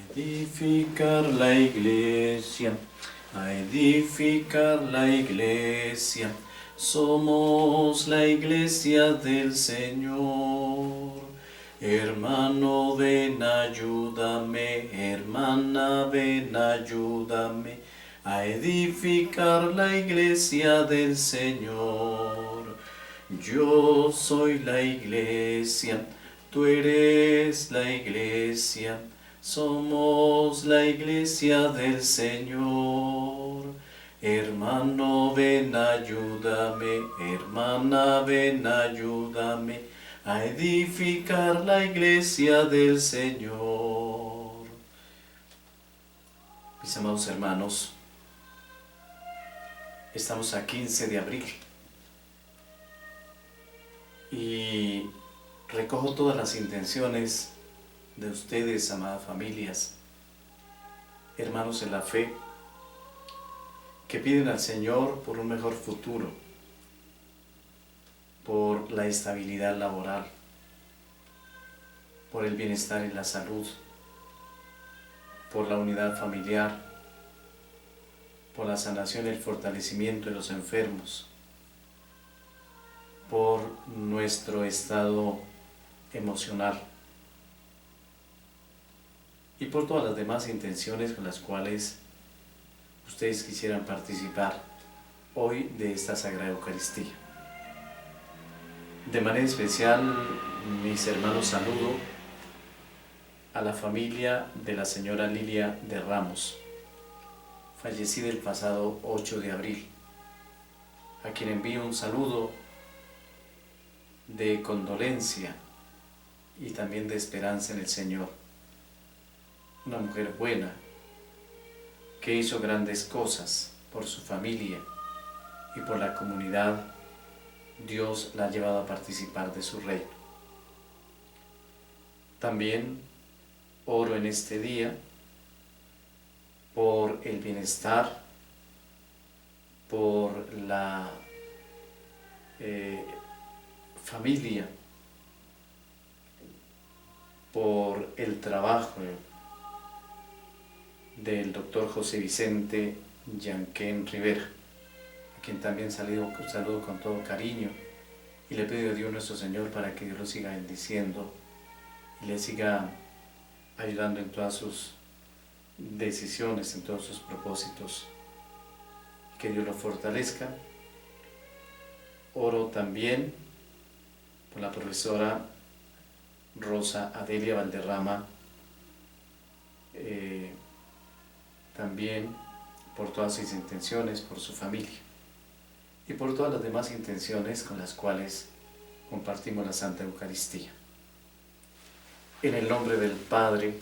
Edificar la iglesia, a edificar la iglesia, somos la iglesia del Señor. Hermano, ven, ayúdame, hermana, ven, ayúdame, a edificar la iglesia del Señor. Yo soy la iglesia, tú eres la iglesia, somos la iglesia del Señor. Hermano, ven, ayúdame, hermana, ven, ayúdame, a edificar la iglesia del Señor. Mis amados hermanos, estamos a 15 de abril y recojo todas las intenciones de ustedes, amadas familias, hermanos en la fe, que piden al Señor por un mejor futuro, por la estabilidad laboral, por el bienestar y la salud, por la unidad familiar, por la sanación y el fortalecimiento de los enfermos, por nuestro estado emocional y por todas las demás intenciones con las cuales ustedes quisieran participar hoy de esta Sagrada Eucaristía. De manera especial, mis hermanos, saludo a la familia de la señora Lilia de Ramos, fallecida el pasado 8 de abril, a quien envío un saludo de condolencia y también de esperanza en el Señor. Una mujer buena, que hizo grandes cosas por su familia y por la comunidad. Dios la ha llevado a participar de su reino. También oro en este día por el bienestar, por la familia, por el trabajo del doctor José Vicente Yanquén Rivera, a quien también saludo con todo cariño, y le pido a Dios nuestro Señor para que Dios lo siga bendiciendo y le siga ayudando en todas sus decisiones, en todos sus propósitos, que Dios lo fortalezca. Oro también por la profesora Rosa Adelia Valderrama, también por todas sus intenciones, por su familia y por todas las demás intenciones con las cuales compartimos la Santa Eucaristía. En el nombre del Padre,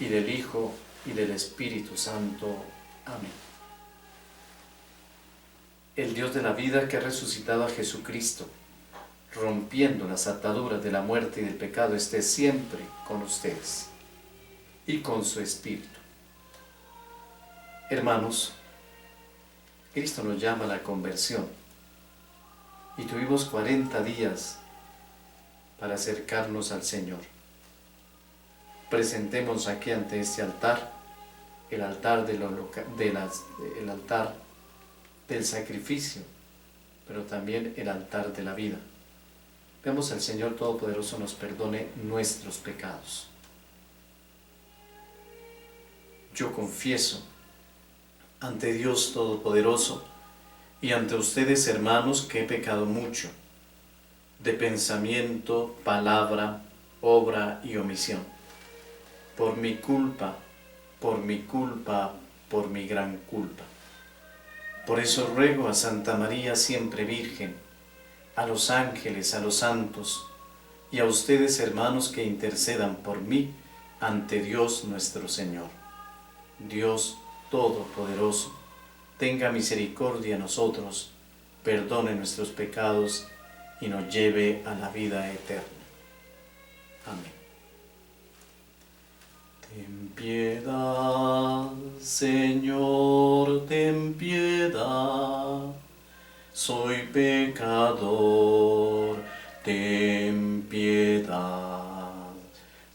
y del Hijo, y del Espíritu Santo. Amén. El Dios de la vida, que ha resucitado a Jesucristo, rompiendo las ataduras de la muerte y del pecado, esté siempre con ustedes y con su Espíritu. Hermanos, Cristo nos llama a la conversión y tuvimos 40 días para acercarnos al Señor. Presentemos aquí ante este altar, el altar del sacrificio, pero también el altar de la vida. Veamos al Señor Todopoderoso nos perdone nuestros pecados. Yo confieso ante Dios Todopoderoso y ante ustedes, hermanos, que he pecado mucho, de pensamiento, palabra, obra y omisión, por mi culpa, por mi culpa, por mi gran culpa. Por eso ruego a Santa María siempre Virgen, a los ángeles, a los santos, y a ustedes, hermanos, que intercedan por mí ante Dios nuestro Señor. Dios Todopoderoso, tenga misericordia de nosotros, perdone nuestros pecados y nos lleve a la vida eterna. Amén. Ten piedad, Señor, ten piedad. Soy pecador, ten piedad.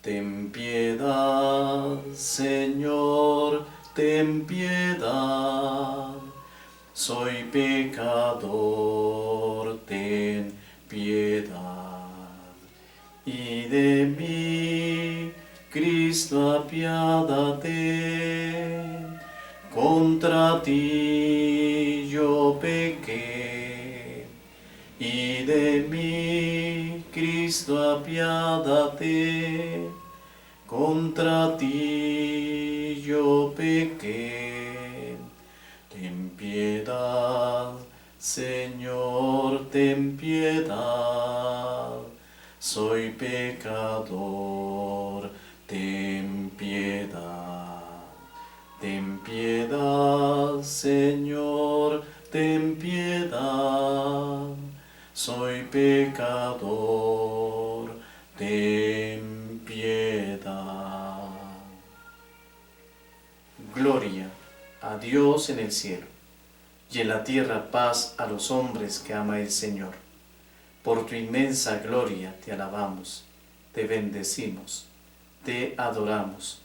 Ten piedad, Señor, ten piedad. Soy pecador, ten piedad. Y de mí, Cristo, apiádate. Contra ti yo pequé. Y de mí, Cristo, apiádate. Contra ti yo pequé. Ten piedad, Señor, ten piedad. Soy pecador, ten piedad. Ten piedad, Señor, ten piedad. Soy pecador, ten piedad. Gloria a Dios en el cielo, y en la tierra paz a los hombres que ama el Señor. Por tu inmensa gloria te alabamos, te bendecimos, te adoramos,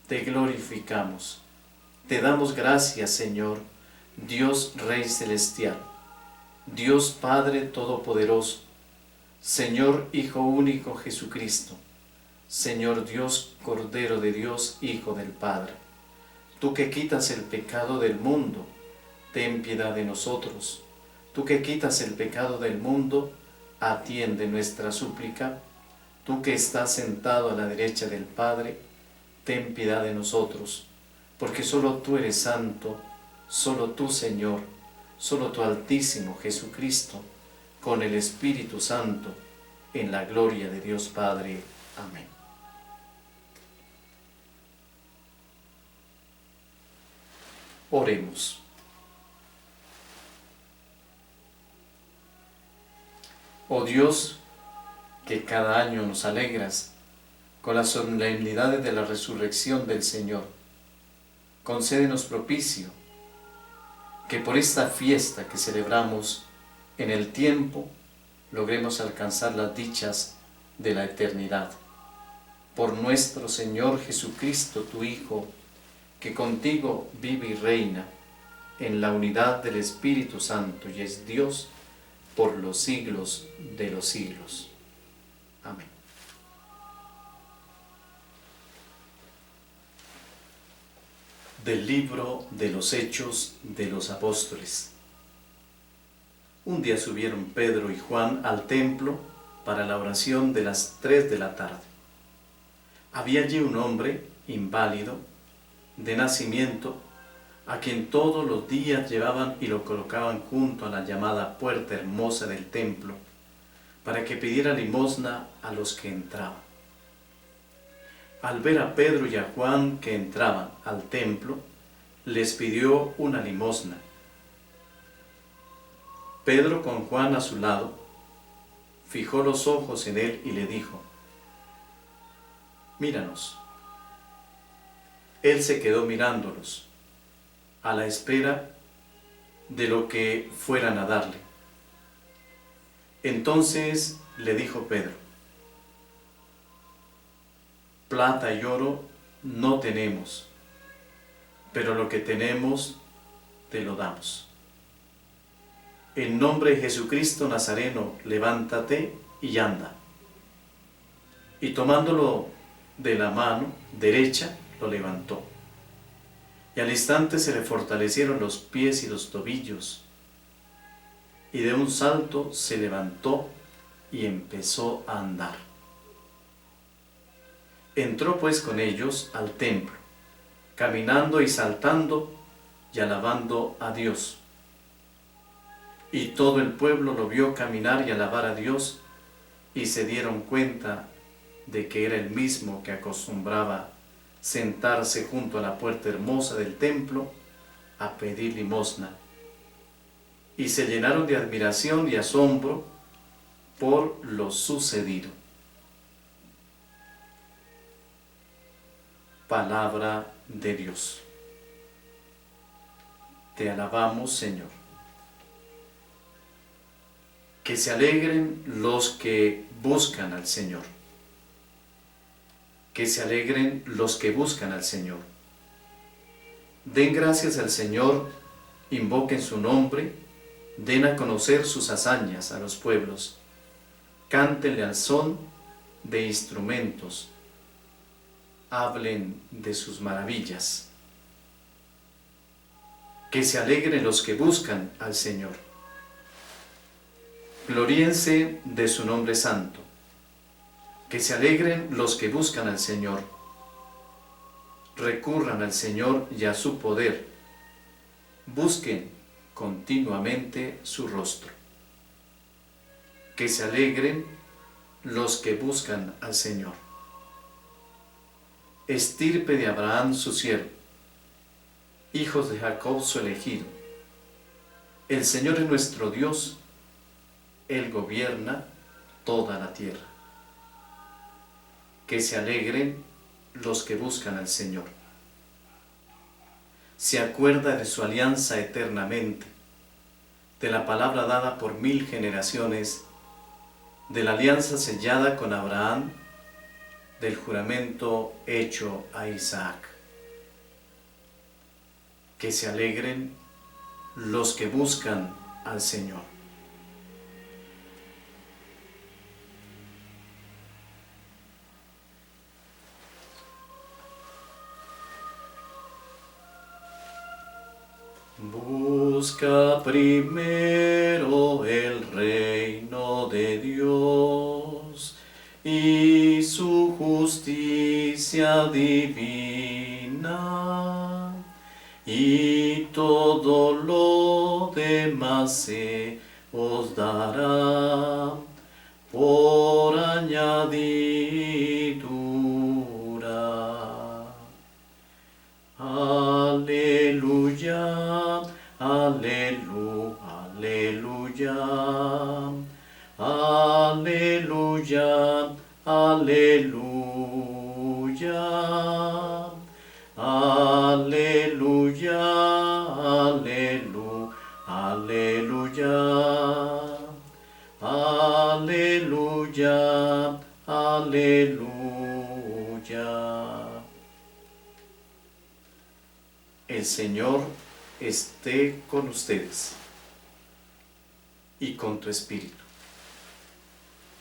te glorificamos. Te damos gracias, Señor, Dios Rey Celestial, Dios Padre Todopoderoso, Señor Hijo Único Jesucristo, Señor Dios Cordero de Dios, Hijo del Padre. Tú que quitas el pecado del mundo, ten piedad de nosotros. Tú que quitas el pecado del mundo, atiende nuestra súplica. Tú que estás sentado a la derecha del Padre, ten piedad de nosotros, porque solo tú eres santo, solo tú, Señor, solo tu Altísimo Jesucristo, con el Espíritu Santo, en la gloria de Dios Padre. Amén. Oremos. Oh Dios, que cada año nos alegras con las solemnidades de la resurrección del Señor, concédenos propicio que por esta fiesta que celebramos en el tiempo logremos alcanzar las dichas de la eternidad. Por nuestro Señor Jesucristo, tu Hijo, que contigo vive y reina en la unidad del Espíritu Santo y es Dios por los siglos de los siglos. Amén. Del libro de los Hechos de los Apóstoles. Un día subieron Pedro y Juan al templo para la oración de las 3 de la tarde. Había allí un hombre inválido, de nacimiento, a quien todos los días llevaban y lo colocaban junto a la llamada puerta hermosa del templo, para que pidiera limosna a los que entraban. Al ver a Pedro y a Juan que entraban al templo, les pidió una limosna. Pedro, con Juan a su lado, fijó los ojos en él y le dijo: «Míranos». Él se quedó mirándolos, a la espera de lo que fueran a darle. Entonces le dijo Pedro: «Plata y oro no tenemos, pero lo que tenemos te lo damos. En nombre de Jesucristo Nazareno, levántate y anda». Y tomándolo de la mano derecha, lo levantó. Y al instante se le fortalecieron los pies y los tobillos, y de un salto se levantó y empezó a andar. Entró pues con ellos al templo, caminando y saltando y alabando a Dios. Y todo el pueblo lo vio caminar y alabar a Dios, y se dieron cuenta de que era el mismo que acostumbraba sentarse junto a la puerta hermosa del templo a pedir limosna. Y se llenaron de admiración y asombro por lo sucedido. Palabra de Dios. Te alabamos, Señor. Que se alegren los que buscan al Señor. Que se alegren los que buscan al Señor. Den gracias al Señor, invoquen su nombre, den a conocer sus hazañas a los pueblos, cántenle al son de instrumentos, hablen de sus maravillas. Que se alegren los que buscan al Señor. Gloríense de su nombre santo. Que se alegren los que buscan al Señor. Recurran al Señor y a su poder. Busquen continuamente su rostro. Que se alegren los que buscan al Señor. Estirpe de Abraham su siervo, hijos de Jacob su elegido. El Señor es nuestro Dios, Él gobierna toda la tierra. Que se alegren los que buscan al Señor. Se acuerda de su alianza eternamente, de la palabra dada por 1000 generaciones, de la alianza sellada con Abraham, del juramento hecho a Isaac. Que se alegren los que buscan al Señor. Busca primero el reino de Dios y su justicia divina, y todo lo demás se os dará por añadidura. Aleluya, aleluya, aleluya, aleluya, aleluya, aleluya, aleluya, aleluya, aleluya. El Señor esté con ustedes y con tu espíritu.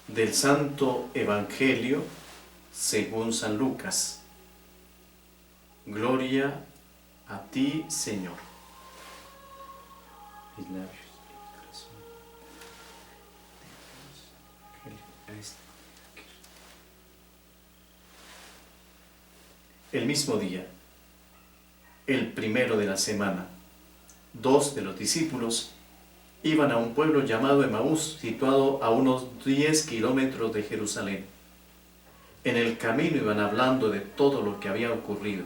Del Santo Evangelio según San Lucas. Gloria a ti, Señor. Mis labios, corazón. El mismo día, el primero de la semana, 2 de los discípulos iban a un pueblo llamado Emaús, situado a unos 10 kilómetros de Jerusalén. En el camino iban hablando de todo lo que había ocurrido.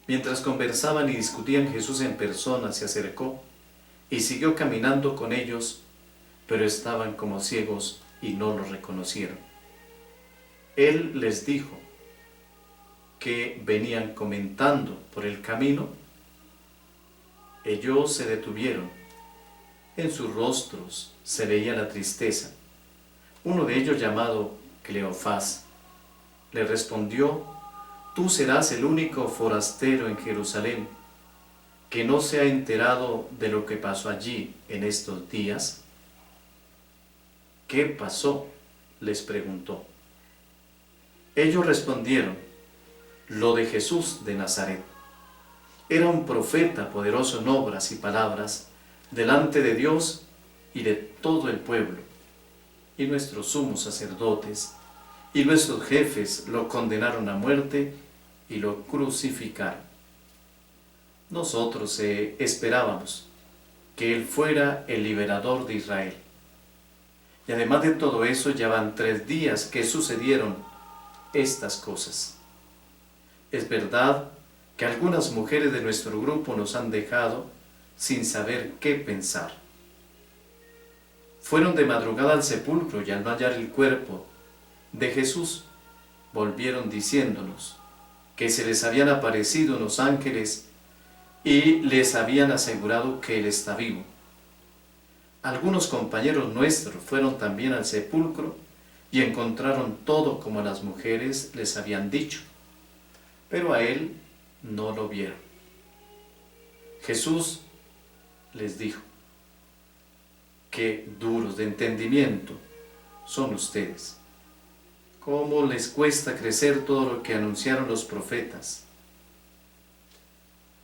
Mientras conversaban y discutían, Jesús en persona se acercó y siguió caminando con ellos, pero estaban como ciegos y no lo reconocieron. Él les dijo que venían comentando por el camino. Ellos se detuvieron. En sus rostros se veía la tristeza. Uno de ellos, llamado Cleofás, le respondió: tú serás el único forastero en Jerusalén que no se ha enterado de lo que pasó allí en estos días. ¿Qué pasó?, les preguntó. Ellos respondieron: lo de Jesús de Nazaret. Era un profeta poderoso en obras y palabras delante de Dios y de todo el pueblo, y nuestros sumos sacerdotes y nuestros jefes lo condenaron a muerte y lo crucificaron. Nosotros esperábamos que Él fuera el liberador de Israel. Y además de todo eso, ya van 3 días que sucedieron estas cosas. Es verdad que algunas mujeres de nuestro grupo nos han dejado sin saber qué pensar. Fueron de madrugada al sepulcro y al no hallar el cuerpo de Jesús, volvieron diciéndonos que se les habían aparecido unos ángeles y les habían asegurado que Él está vivo. Algunos compañeros nuestros fueron también al sepulcro y encontraron todo como las mujeres les habían dicho, pero a él no lo vieron. Jesús les dijo: qué duros de entendimiento son ustedes. ¿Cómo les cuesta crecer todo lo que anunciaron los profetas?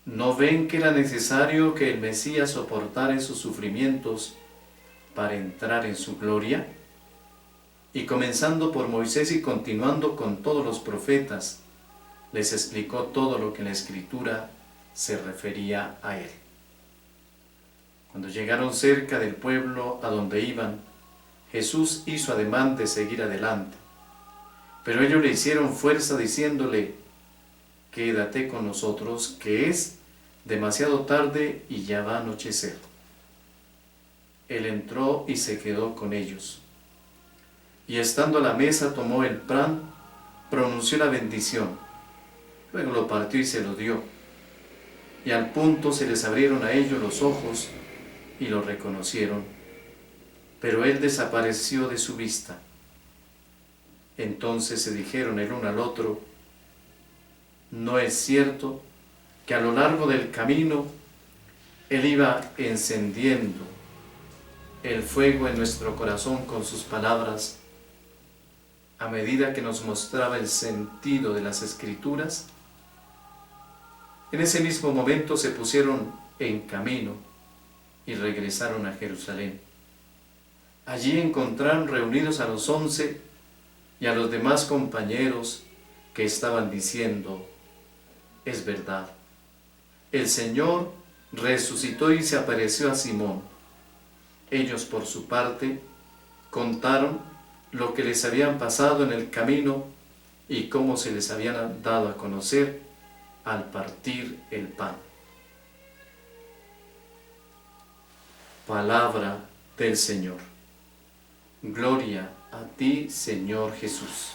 ¿No ven que era necesario que el Mesías soportara esos sufrimientos para entrar en su gloria? Y comenzando por Moisés y continuando con todos los profetas, les explicó todo lo que en la Escritura se refería a él. Cuando llegaron cerca del pueblo a donde iban, Jesús hizo ademán de seguir adelante, pero ellos le hicieron fuerza diciéndole: quédate con nosotros, que es demasiado tarde y ya va a anochecer. Él entró y se quedó con ellos. Y estando a la mesa tomó el pan, pronunció la bendición, luego lo partió y se lo dio. Y al punto se les abrieron a ellos los ojos y lo reconocieron, pero él desapareció de su vista. Entonces se dijeron el uno al otro: ¿no es cierto que a lo largo del camino él iba encendiendo el fuego en nuestro corazón con sus palabras, a medida que nos mostraba el sentido de las Escrituras? En ese mismo momento se pusieron en camino y regresaron a Jerusalén. Allí encontraron reunidos a los 11 y a los demás compañeros que estaban diciendo: es verdad, el Señor resucitó y se apareció a Simón. Ellos, por su parte, contaron lo que les habían pasado en el camino y cómo se les habían dado a conocer al partir el pan. Palabra del Señor. Gloria a ti, Señor Jesús.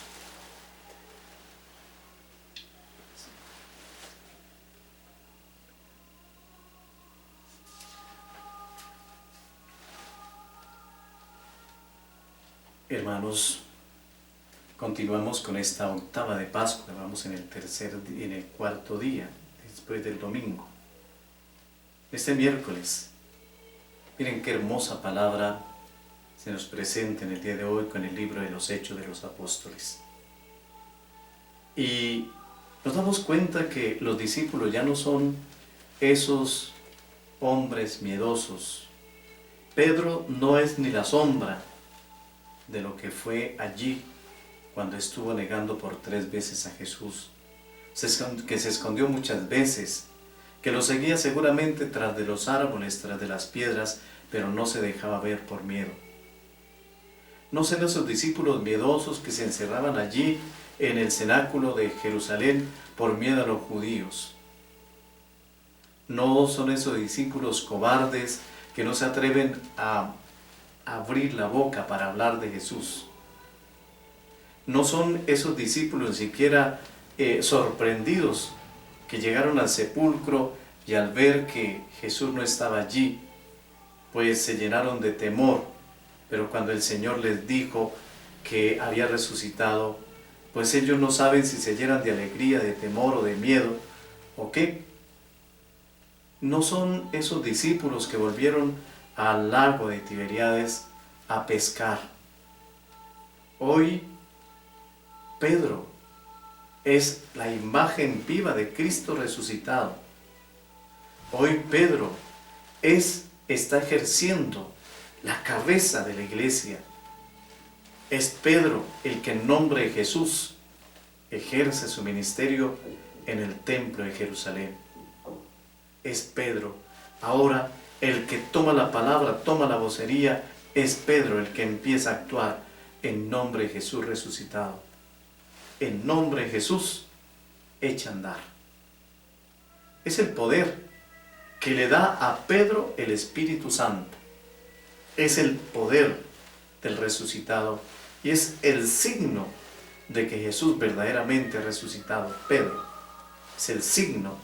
Hermanos, continuamos con esta octava de Pascua. Vamos en el cuarto día, después del domingo. Este miércoles, miren qué hermosa palabra se nos presenta en el día de hoy con el libro de los Hechos de los Apóstoles. Y nos damos cuenta que los discípulos ya no son esos hombres miedosos. Pedro no es ni la sombra de lo que fue allí cuando estuvo negando por 3 veces a Jesús, que se escondió muchas veces, que lo seguía seguramente tras de los árboles, tras de las piedras, pero no se dejaba ver por miedo. No son esos discípulos miedosos que se encerraban allí en el cenáculo de Jerusalén por miedo a los judíos. No son esos discípulos cobardes que no se atreven a abrir la boca para hablar de Jesús. No son esos discípulos ni siquiera sorprendidos que llegaron al sepulcro y al ver que Jesús no estaba allí, pues se llenaron de temor. Pero cuando el Señor les dijo que había resucitado, pues ellos no saben si se llenan de alegría, de temor o de miedo, o qué. No son esos discípulos que volvieron al lago de Tiberíades a pescar. Hoy Pedro es la imagen viva de Cristo resucitado. Hoy Pedro está ejerciendo la cabeza de la iglesia. Es Pedro el que en nombre de Jesús ejerce su ministerio en el templo de Jerusalén. Es Pedro ahora el que toma la palabra, toma la vocería. Es Pedro el que empieza a actuar en nombre de Jesús resucitado. En nombre de Jesús echa a andar. Es el poder que le da a Pedro el Espíritu Santo. Es el poder del resucitado y es el signo de que Jesús verdaderamente ha resucitado. Pedro es el signo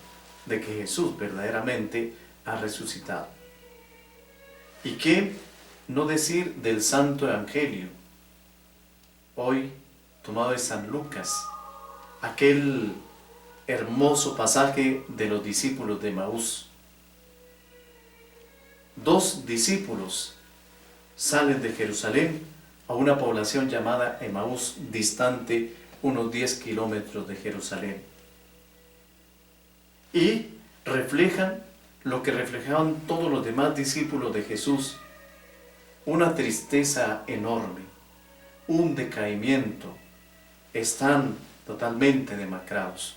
de que Jesús verdaderamente ha resucitado. ¿Y qué no decir del Santo Evangelio? hoy tomado de San Lucas, aquel hermoso pasaje de los discípulos de Emaús. 2 discípulos salen de Jerusalén a una población llamada Emaús, distante unos 10 kilómetros de Jerusalén. Y reflejan lo que reflejaban todos los demás discípulos de Jesús: una tristeza enorme, un decaimiento. Están totalmente demacrados,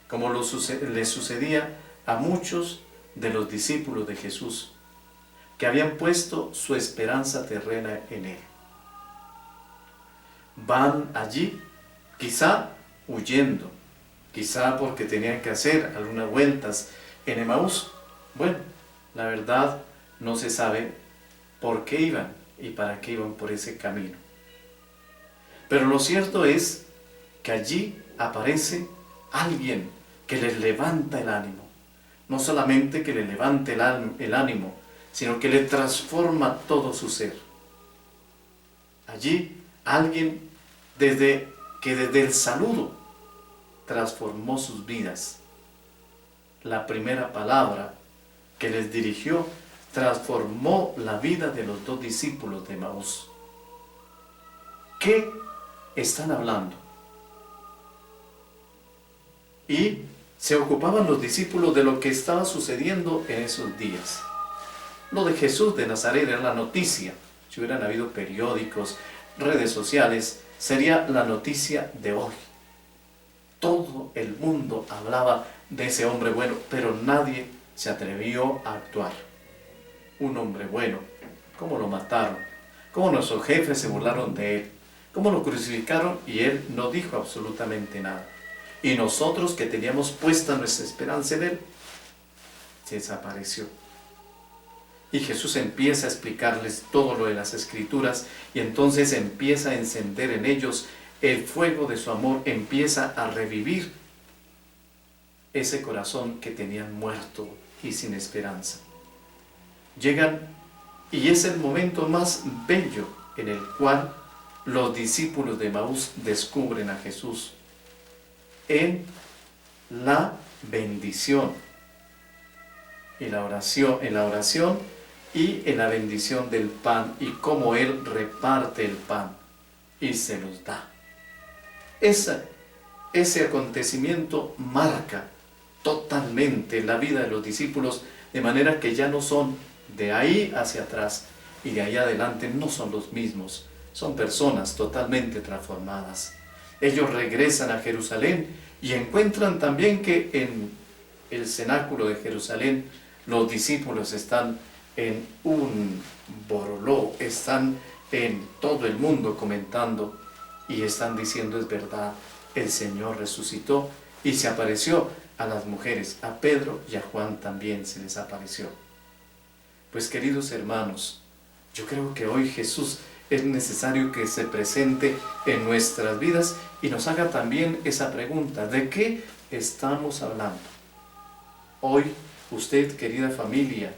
como les sucedía a muchos de los discípulos de Jesús, que habían puesto su esperanza terrena en Él. Van allí, quizá huyendo, quizá porque tenían que hacer algunas vueltas en Emaús. Bueno, la verdad no se sabe por qué iban y para qué iban por ese camino. Pero lo cierto es que allí aparece alguien que les levanta el ánimo. No solamente que le levante el ánimo, sino que le transforma todo su ser. Allí alguien que desde el saludo transformó sus vidas. La primera palabra que les dirigió transformó la vida de los 2 discípulos de Emaús. ¿Qué están hablando? Y se ocupaban los discípulos de lo que estaba sucediendo en esos días. Lo de Jesús de Nazaret era la noticia. Si hubieran habido periódicos, redes sociales, sería la noticia de hoy. Todo el mundo hablaba de ese hombre bueno, pero nadie se atrevió a actuar. Un hombre bueno, cómo lo mataron, cómo nuestros jefes se burlaron de él, cómo lo crucificaron y él no dijo absolutamente nada. Y nosotros que teníamos puesta nuestra esperanza en él, se desapareció. Y Jesús empieza a explicarles todo lo de las Escrituras y entonces empieza a encender en ellos el fuego de su amor, empieza a revivir ese corazón que tenían muerto y sin esperanza. Llegan y es el momento más bello en el cual los discípulos de Emaús descubren a Jesús en la bendición, en la oración y en la bendición del pan y cómo Él reparte el pan y se los da. Ese acontecimiento marca totalmente la vida de los discípulos, de manera que ya no son de ahí hacia atrás y de ahí adelante, no son los mismos, son personas totalmente transformadas. Ellos regresan a Jerusalén y encuentran también que en el cenáculo de Jerusalén los discípulos están en un boroló, están en todo el mundo comentando y están diciendo: es verdad, el Señor resucitó y se apareció a las mujeres, a Pedro y a Juan también se les apareció. Pues queridos hermanos, yo creo que hoy Jesús es necesario que se presente en nuestras vidas y nos haga también esa pregunta: ¿de qué estamos hablando? Hoy, usted, querida familia,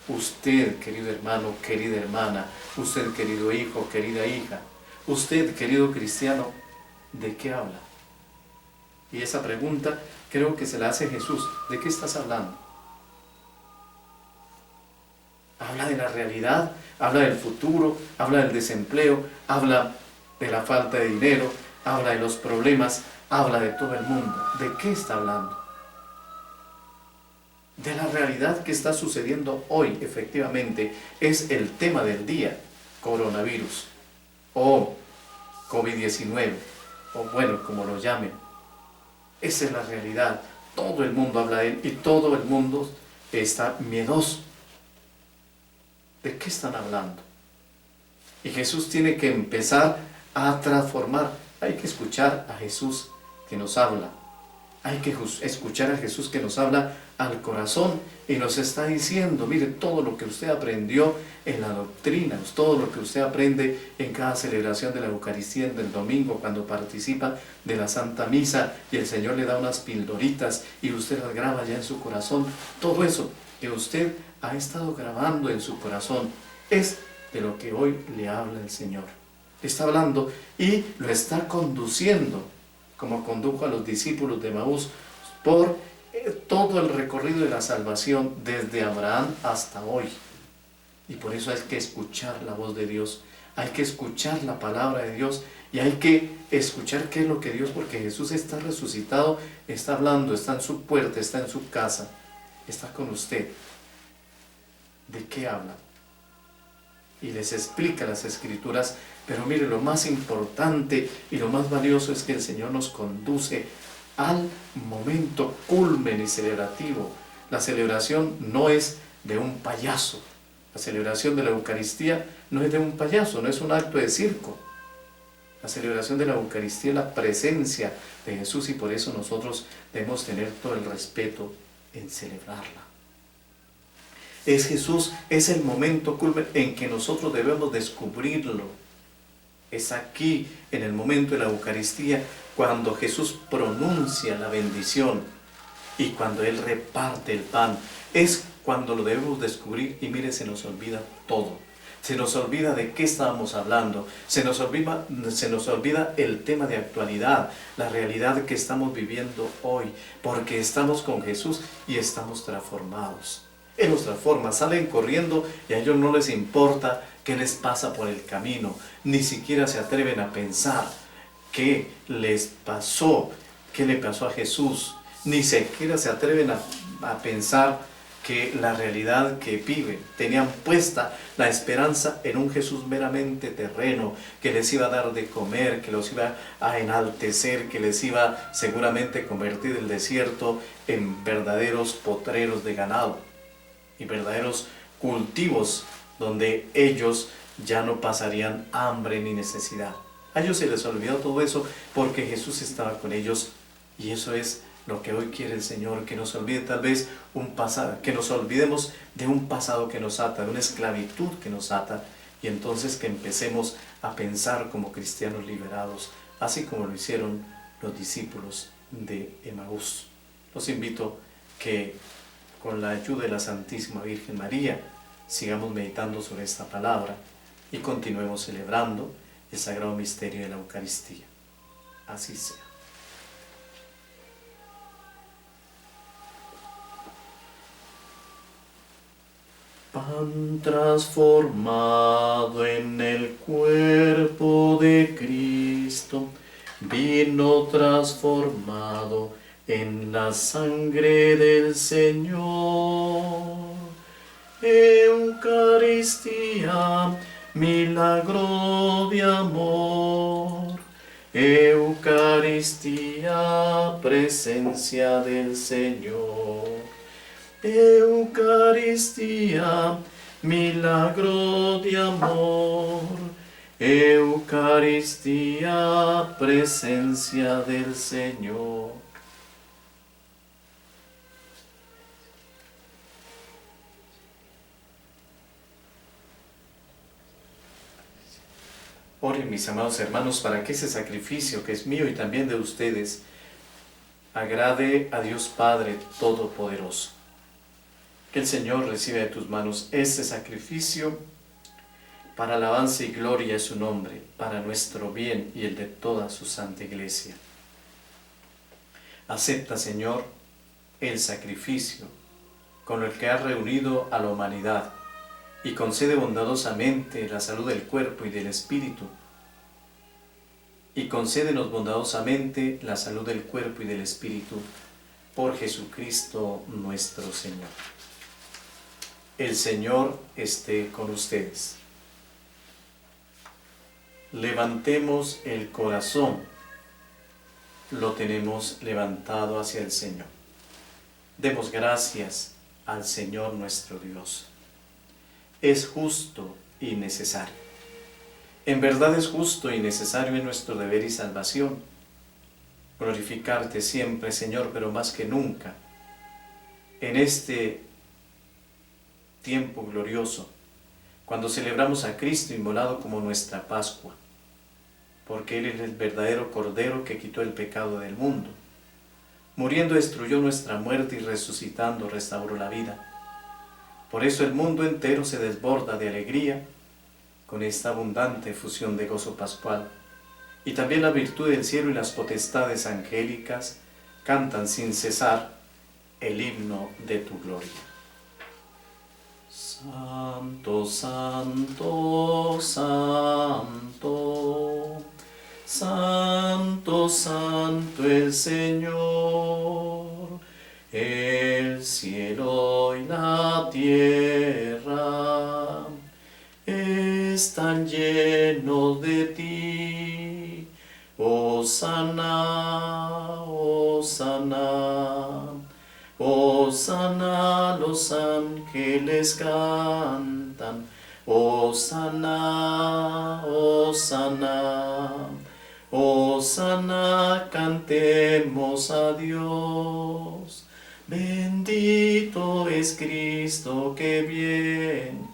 usted, querido hermano, querida hermana, usted, querido hijo, querida hija, usted, querido cristiano, ¿de qué habla? Y esa pregunta creo que se la hace Jesús. ¿De qué estás hablando? Habla de la realidad, habla del futuro, habla del desempleo, habla de la falta de dinero, habla de los problemas, habla de todo el mundo. ¿De qué está hablando? De la realidad que está sucediendo hoy, efectivamente, es el tema del día: coronavirus o COVID-19, o bueno, como lo llamen. Esa es la realidad. Todo el mundo habla de él y todo el mundo está miedoso. ¿De qué están hablando? Y Jesús tiene que empezar a transformar. Hay que escuchar a Jesús que nos habla. Hay que escuchar a Jesús que nos habla al corazón y nos está diciendo: mire, todo lo que usted aprendió en la doctrina, todo lo que usted aprende en cada celebración de la Eucaristía del domingo, cuando participa de la Santa Misa y el Señor le da unas pildoritas y usted las graba ya en su corazón, todo eso que usted ha estado grabando en su corazón es de lo que hoy le habla el Señor. está hablando y lo está conduciendo, como condujo a los discípulos de Emaús, por todo el recorrido de la salvación desde Abraham hasta hoy. Y por eso hay que escuchar la voz de Dios, hay que escuchar la palabra de Dios y hay que escuchar qué es lo que Dios, porque Jesús está resucitado, está hablando, está en su puerta, está en su casa, está con usted. ¿De qué habla? Y les explica las Escrituras, pero mire, lo más importante y lo más valioso es que el Señor nos conduce al momento culmen y celebrativo. La celebración no es de un payaso, la celebración de la Eucaristía no es de un payaso, no es un acto de circo. La celebración de la Eucaristía es la presencia de Jesús y por eso nosotros debemos tener todo el respeto en celebrarla. Es Jesús, es el momento culmen en que nosotros debemos descubrirlo. Es aquí, en el momento de la Eucaristía, cuando Jesús pronuncia la bendición y cuando Él reparte el pan. Es cuando lo debemos descubrir y mire, se nos olvida todo. Se nos olvida de qué estábamos hablando, se nos olvida el tema de actualidad, la realidad que estamos viviendo hoy, porque estamos con Jesús y estamos transformados. Él los transforma, salen corriendo y a ellos no les importa qué les pasa por el camino, ni siquiera se atreven a pensar qué les pasó, qué le pasó a Jesús, ni siquiera se atreven a pensar que la realidad que viven, tenían puesta la esperanza en un Jesús meramente terreno, que les iba a dar de comer, que los iba a enaltecer, que les iba seguramente a convertir el desierto en verdaderos potreros de ganado y verdaderos cultivos donde ellos ya no pasarían hambre ni necesidad. A ellos se les olvidó todo eso porque Jesús estaba con ellos y eso es lo que hoy quiere el Señor, que nos olvide tal vez un pasado, que nos olvidemos de un pasado que nos ata, de una esclavitud que nos ata, y entonces que empecemos a pensar como cristianos liberados, así como lo hicieron los discípulos de Emaús. Los invito que con la ayuda de la Santísima Virgen María sigamos meditando sobre esta palabra y continuemos celebrando el sagrado misterio de la Eucaristía. Así sea. Pan transformado en el cuerpo de Cristo, vino transformado en la sangre del Señor. Eucaristía, milagro de amor. Eucaristía, presencia del Señor. Eucaristía, milagro de amor. Eucaristía, presencia del Señor. Oren, mis amados hermanos, para que ese sacrificio que es mío y también de ustedes agrade a Dios Padre Todopoderoso. Que el Señor reciba de tus manos este sacrificio para alabanza y gloria de su nombre, para nuestro bien y el de toda su santa Iglesia. Acepta, Señor, el sacrificio con el que has reunido a la humanidad y concede bondadosamente la salud del cuerpo y del espíritu. Y concédenos bondadosamente la salud del cuerpo y del espíritu por Jesucristo nuestro Señor. El Señor esté con ustedes. Levantemos el corazón. Lo tenemos levantado hacia el Señor. Demos gracias al Señor nuestro Dios. Es justo y necesario. En verdad es justo y necesario en nuestro deber y salvación glorificarte siempre, Señor, pero más que nunca en este tiempo glorioso, cuando celebramos a Cristo inmolado como nuestra Pascua, porque Él es el verdadero Cordero que quitó el pecado del mundo. Muriendo destruyó nuestra muerte y resucitando restauró la vida. Por eso el mundo entero se desborda de alegría con esta abundante efusión de gozo pascual. Y también la virtud del cielo y las potestades angélicas cantan sin cesar el himno de tu gloria. Santo, santo, santo, santo, santo el Señor, el cielo y la tierra están llenos de ti. Hosana, hosana, hosana, los ángeles cantan. Hosana, hosana, hosana, cantemos a Dios. Bendito es Cristo que viene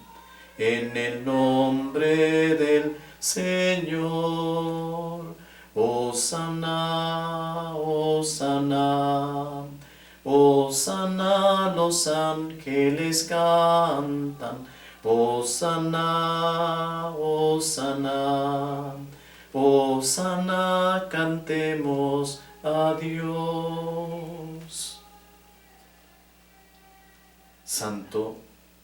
en el nombre del Señor. Hosana, hosana, hosana, los ángeles cantan. Hosana, hosana, hosana, cantemos a Dios. Santo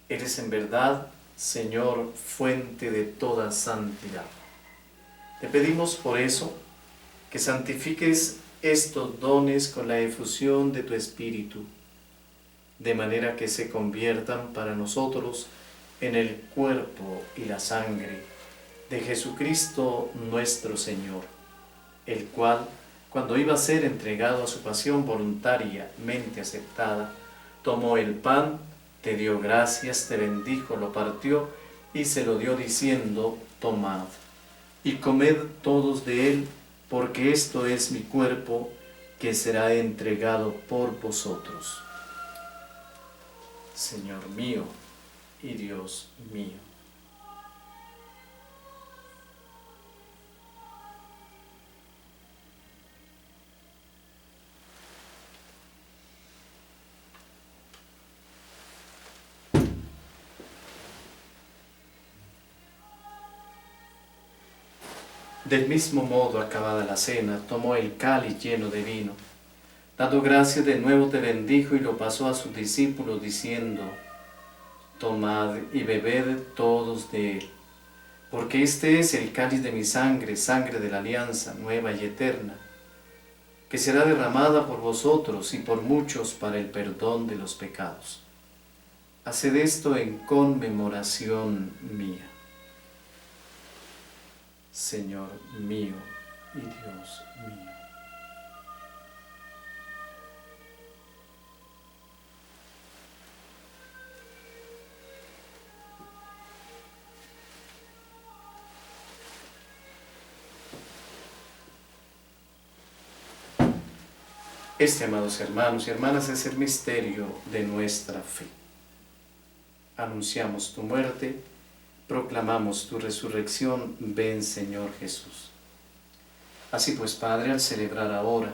eres en verdad, Señor, fuente de toda santidad. Te pedimos por eso que santifiques estos dones con la efusión de tu Espíritu, de manera que se conviertan para nosotros en el cuerpo y la sangre de Jesucristo nuestro Señor, el cual, cuando iba a ser entregado a su pasión voluntariamente aceptada, tomó el pan, te dio gracias, te bendijo, lo partió y se lo dio diciendo: tomad y comed todos de él, porque esto es mi cuerpo que será entregado por vosotros. Señor mío y Dios mío. Del mismo modo, acabada la cena, tomó el cáliz lleno de vino. Dando gracias de nuevo te bendijo y lo pasó a sus discípulos diciendo: tomad y bebed todos de él, porque este es el cáliz de mi sangre, sangre de la alianza nueva y eterna, que será derramada por vosotros y por muchos para el perdón de los pecados. Haced esto en conmemoración mía. Señor mío y Dios mío. Este, amados hermanos y hermanas, es el misterio de nuestra fe. Anunciamos tu muerte, proclamamos tu resurrección. Ven, Señor Jesús. Así pues, Padre, al celebrar ahora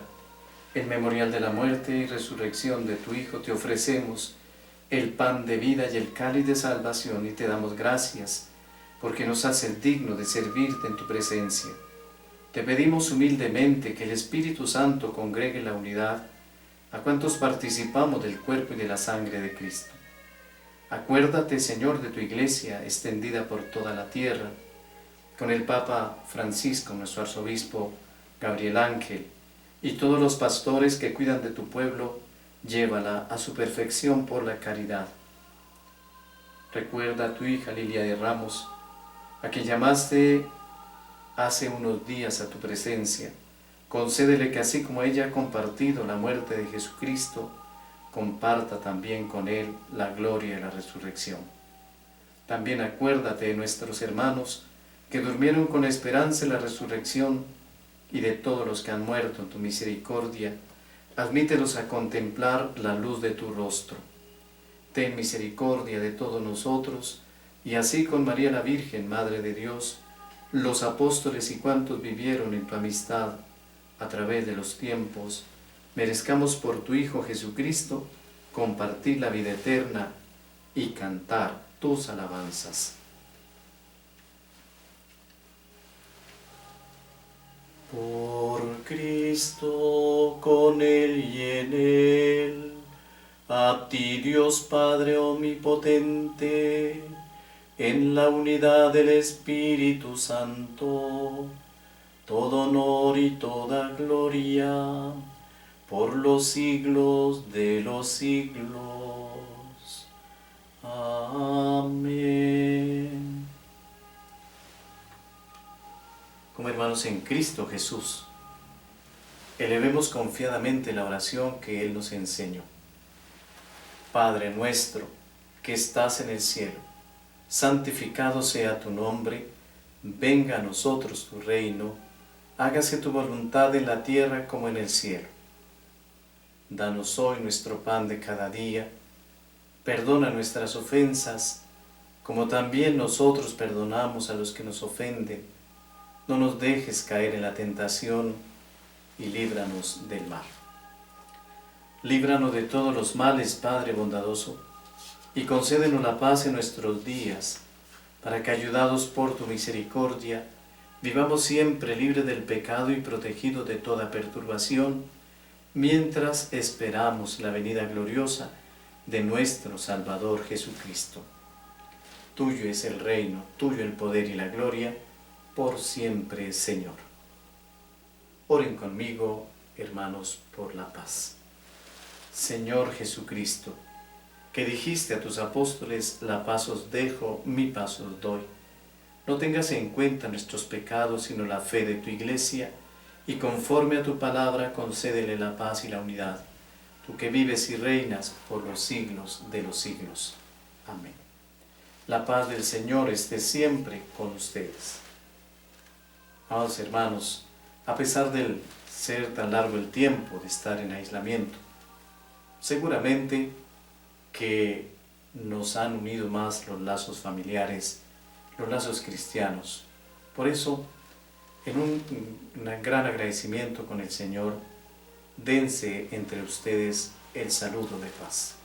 el memorial de la muerte y resurrección de tu Hijo, te ofrecemos el pan de vida y el cáliz de salvación, y te damos gracias porque nos haces digno de servirte en tu presencia. Te pedimos humildemente que el Espíritu Santo congregue la unidad a cuantos participamos del cuerpo y de la sangre de Cristo. Acuérdate, Señor, de tu Iglesia extendida por toda la tierra, con el Papa Francisco, nuestro arzobispo Gabriel Ángel, y todos los pastores que cuidan de tu pueblo. Llévala a su perfección por la caridad. Recuerda a tu hija Lilia de Ramos, a quien llamaste hace unos días a tu presencia. Concédele que así como ella ha compartido la muerte de Jesucristo, comparta también con él la gloria y la resurrección. También acuérdate de nuestros hermanos que durmieron con esperanza en la resurrección, y de todos los que han muerto en tu misericordia. Admítelos a contemplar la luz de tu rostro. Ten misericordia de todos nosotros, y así con María la Virgen, Madre de Dios, los apóstoles y cuantos vivieron en tu amistad a través de los tiempos, merezcamos por tu Hijo Jesucristo compartir la vida eterna y cantar tus alabanzas. Por Cristo, con Él y en Él, a ti Dios Padre omnipotente, en la unidad del Espíritu Santo, todo honor y toda gloria, por los siglos de los siglos. Amén. Como hermanos en Cristo Jesús, elevemos confiadamente la oración que Él nos enseñó. Padre nuestro, que estás en el cielo, santificado sea tu nombre, venga a nosotros tu reino, hágase tu voluntad en la tierra como en el cielo. Danos hoy nuestro pan de cada día, perdona nuestras ofensas, como también nosotros perdonamos a los que nos ofenden. No nos dejes caer en la tentación y líbranos del mal. Líbranos de todos los males, Padre bondadoso, y concédenos la paz en nuestros días, para que, ayudados por tu misericordia, vivamos siempre libres del pecado y protegidos de toda perturbación, mientras esperamos la venida gloriosa de nuestro Salvador Jesucristo. Tuyo es el reino, tuyo el poder y la gloria, por siempre, Señor. Oren conmigo, hermanos, por la paz. Señor Jesucristo, que dijiste a tus apóstoles, la paz os dejo, mi paz os doy. No tengas en cuenta nuestros pecados, sino la fe de tu Iglesia, y conforme a tu palabra concédele la paz y la unidad, tú que vives y reinas por los siglos de los siglos. Amén. La paz del Señor esté siempre con ustedes. Amados hermanos, a pesar de ser tan largo el tiempo de estar en aislamiento, seguramente que nos han unido más los lazos familiares, los lazos cristianos. Por eso, en un gran agradecimiento con el Señor, dense entre ustedes el saludo de paz.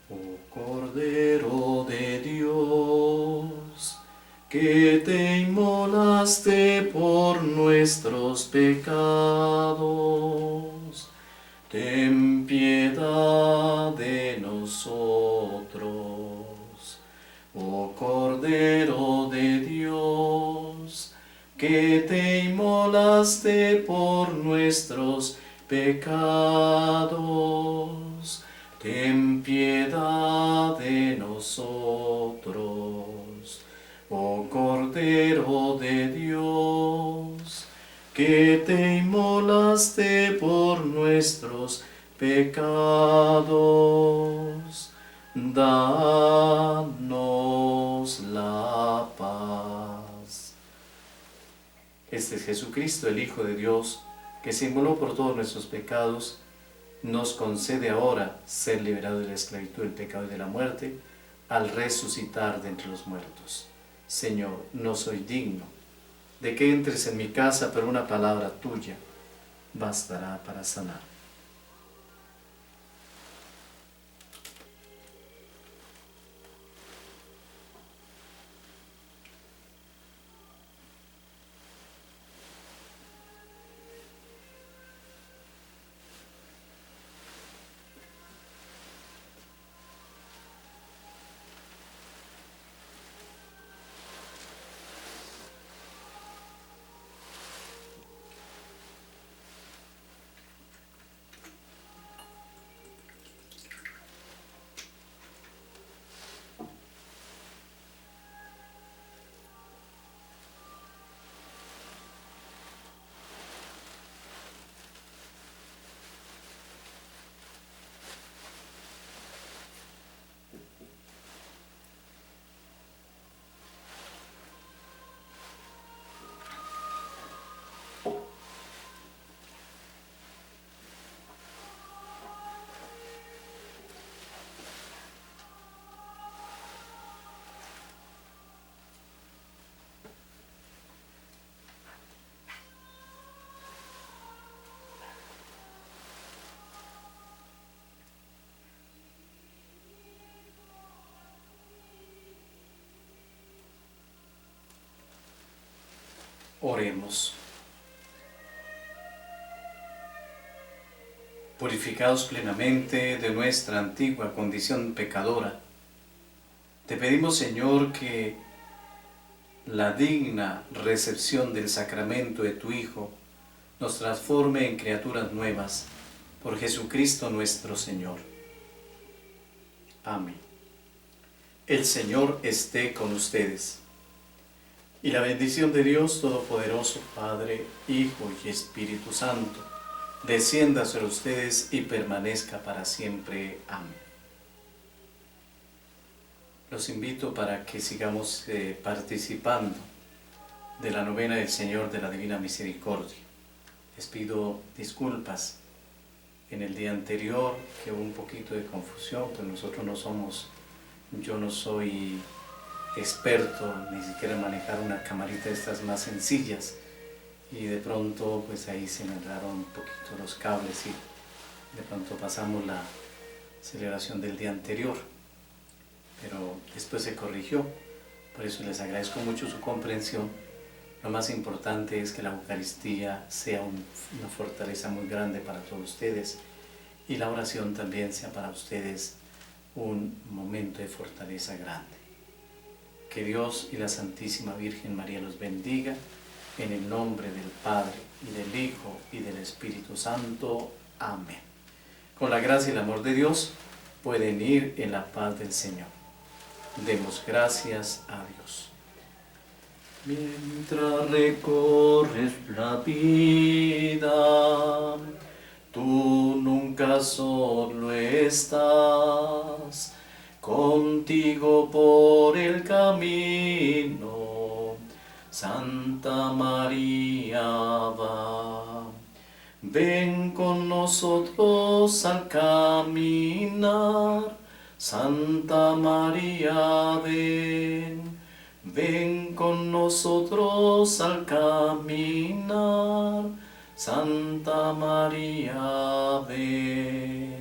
Oh Cordero de Dios, que te inmolaste por nuestros pecados, ten piedad de nosotros. Oh Cordero de Dios, que te inmolaste por nuestros pecados, ten piedad de nosotros. Oh Cordero de Dios, que te inmolaste por nuestros pecados, danos la paz. Este es Jesucristo, el Hijo de Dios, que se inmoló por todos nuestros pecados, nos concede ahora ser liberado de la esclavitud del pecado y de la muerte, al resucitar de entre los muertos. Señor, no soy digno de que entres en mi casa, pero una palabra tuya bastará para sanar. Oremos. Purificados plenamente de nuestra antigua condición pecadora, te pedimos, Señor, que la digna recepción del sacramento de tu Hijo nos transforme en criaturas nuevas, por Jesucristo nuestro Señor. Amén. El Señor esté con ustedes. Y la bendición de Dios Todopoderoso, Padre, Hijo y Espíritu Santo, descienda sobre ustedes y permanezca para siempre. Amén. Los invito para que sigamos participando de la novena del Señor de la Divina Misericordia. Les pido disculpas en el día anterior, que hubo un poquito de confusión, pues yo no soy experto ni siquiera en manejar una camarita de estas más sencillas, y de pronto pues ahí se me enredaron un poquito los cables y de pronto pasamos la celebración del día anterior, pero después se corrigió. Por eso les agradezco mucho su comprensión. Lo más importante es que la Eucaristía sea una fortaleza muy grande para todos ustedes, y la oración también sea para ustedes un momento de fortaleza grande. Que Dios y la Santísima Virgen María los bendiga, en el nombre del Padre, y del Hijo, y del Espíritu Santo. Amén. Con la gracia y el amor de Dios pueden ir en la paz del Señor. Demos gracias a Dios. Mientras recorres la vida, tú nunca solo estás. Contigo por el camino, Santa María va. Ven con nosotros al caminar, Santa María ven. Ven con nosotros al caminar, Santa María ven.